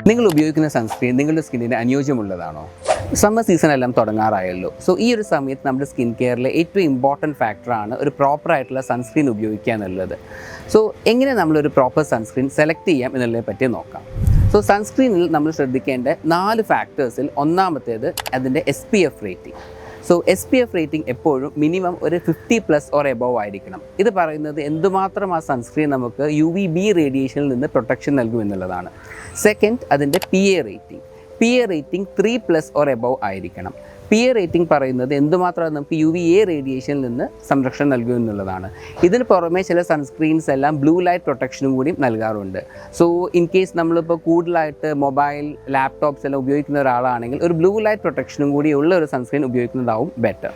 നിങ്ങൾ ഉപയോഗിക്കുന്ന സൺസ്ക്രീൻ നിങ്ങളുടെ സ്കിന്നിന് അനുയോജ്യമുള്ളതാണോ? സമ്മർ സീസൺ എല്ലാം തുടങ്ങാറായല്ലോ. സോ ഈ ഒരു സമയത്ത് നമ്മുടെ സ്കിൻ കെയറിലെ ഏറ്റവും ഇമ്പോർട്ടൻറ്റ് ഫാക്ടറാണ് ഒരു പ്രോപ്പറായിട്ടുള്ള സൺസ്ക്രീൻ ഉപയോഗിക്കുക എന്നുള്ളത്. സോ എങ്ങനെ നമ്മളൊരു പ്രോപ്പർ സൺസ്ക്രീൻ സെലക്ട് ചെയ്യാം എന്നുള്ളതിനെ പറ്റി നോക്കാം. സോ സൺസ്ക്രീനിൽ നമ്മൾ ശ്രദ്ധിക്കേണ്ട 4 ഫാക്ടേഴ്സിൽ ഒന്നാമത്തേത് അതിൻ്റെ SPF rating. So SPF rating എപ്പോഴും മിനിമം ഒരു 50+ ഓർ എബോവ് ആയിരിക്കണം. ഇത് പറയുന്നത് എന്തുമാത്രം ആ സൺസ്ക്രീൻ നമുക്ക് UVB റേഡിയേഷനിൽ നിന്ന് പ്രൊട്ടക്ഷൻ നൽകും എന്നുള്ളതാണ്. സെക്കൻഡ്, അതിൻ്റെ PA റേറ്റിംഗ് 3+ ഓർ എബോവ് ആയിരിക്കണം. PA റേറ്റിംഗ് പറയുന്നത് എന്തുമാത്രം നമുക്ക് UVA റേഡിയേഷനിൽ നിന്ന് സംരക്ഷണം നൽകും എന്നുള്ളതാണ്. ഇതിന് പുറമെ ചില സൺസ്ക്രീൻസ് എല്ലാം ബ്ലൂ ലൈറ്റ് പ്രൊട്ടക്ഷനും കൂടി നൽകാറുണ്ട്. സോ ഇൻ കേസ് നമ്മളിപ്പോൾ കൂടുതലായിട്ട് മൊബൈൽ, ലാപ്ടോപ്സ് എല്ലാം ഉപയോഗിക്കുന്ന ഒരാളാണെങ്കിൽ ഒരു ബ്ലൂ ലൈറ്റ് പ്രൊട്ടക്ഷനും കൂടി ഉള്ള ഒരു സൺസ്ക്രീൻ ഉപയോഗിക്കുന്നതാവും ബെറ്റർ.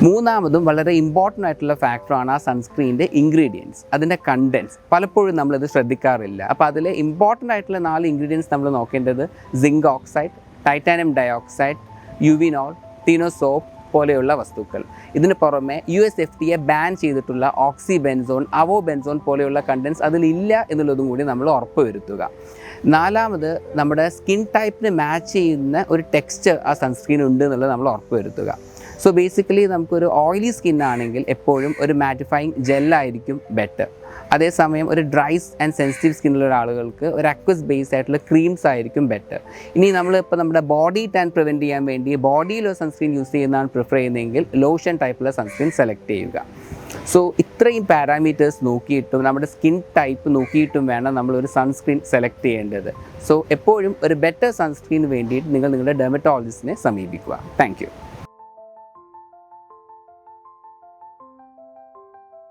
മൂന്നാമതും വളരെ ഇമ്പോർട്ടൻ്റ് ആയിട്ടുള്ള ഫാക്ടറാണ് ആ സൺസ്ക്രീനിൻ്റെ ഇൻഗ്രീഡിയൻസ്, അതിൻ്റെ കണ്ടൻസ്. പലപ്പോഴും നമ്മളിത് ശ്രദ്ധിക്കാറില്ല. അപ്പോൾ അതിൽ ഇമ്പോർട്ടൻ്റ് ആയിട്ടുള്ള 4 ഇൻഗ്രീഡിയൻസ് നമ്മൾ നോക്കേണ്ടത് സിങ്ക് ഓക്സൈഡ്, ടൈറ്റാനിയം ഡയോക്സൈഡ്, യുവിനോൾ, ടീനോസോപ്പ് പോലെയുള്ള വസ്തുക്കൾ. ഇതിന് പുറമെ US FDA ബാൻ ചെയ്തിട്ടുള്ള ഓക്സിബെൻസോൺ, അവോബെൻസോൺ പോലെയുള്ള കണ്ടൻസ് അതിലില്ല എന്നുള്ളതും കൂടി നമ്മൾ ഉറപ്പ് വരുത്തുക. നാലാമത്, നമ്മുടെ സ്കിൻ ടൈപ്പിന് മാച്ച് ചെയ്യുന്ന ഒരു ടെക്സ്ചർ ആ സൺസ്ക്രീൻ ഉണ്ട് എന്നുള്ളത് നമ്മൾ ഉറപ്പ് വരുത്തുക. സോ ബേസിക്കലി നമുക്കൊരു ഓയിലി സ്കിൻ ആണെങ്കിൽ എപ്പോഴും ഒരു മാറ്റിഫൈങ് ജെല്ലായിരിക്കും ബെറ്റർ. അതേസമയം ഒരു ഡ്രൈ ആൻഡ് സെൻസിറ്റീവ് സ്കിന്നുള്ള ആളുകൾക്ക് ഒരു അക്വസ് ബേസ്ഡ് ആയിട്ടുള്ള ക്രീംസ് ആയിരിക്കും ബെറ്റർ. ഇനി നമ്മളിപ്പോൾ നമ്മുടെ ബോഡി ടാൻ പ്രിവെൻറ്റ് ചെയ്യാൻ വേണ്ടി ബോഡിയിൽ ഒരു സൺസ്ക്രീൻ യൂസ് ചെയ്യുന്നതാണ് പ്രിഫർ ചെയ്യുന്നതെങ്കിൽ ലോഷൻ ടൈപ്പുള്ള സൺസ്ക്രീൻ സെലക്ട് ചെയ്യുക. സോ ഇത്രയും പാരാമീറ്റേഴ്സ് നോക്കിയിട്ടും നമ്മുടെ സ്കിൻ ടൈപ്പ് നോക്കിയിട്ടും വേണം നമ്മളൊരു സൺസ്ക്രീൻ സെലക്ട് ചെയ്യേണ്ടത്. സോ എപ്പോഴും ഒരു ബെറ്റർ സൺസ്ക്രീന് വേണ്ടിയിട്ട് നിങ്ങൾ നിങ്ങളുടെ ഡെർമറ്റോളജിസ്റ്റിനെ സമീപിക്കുക. Thank you.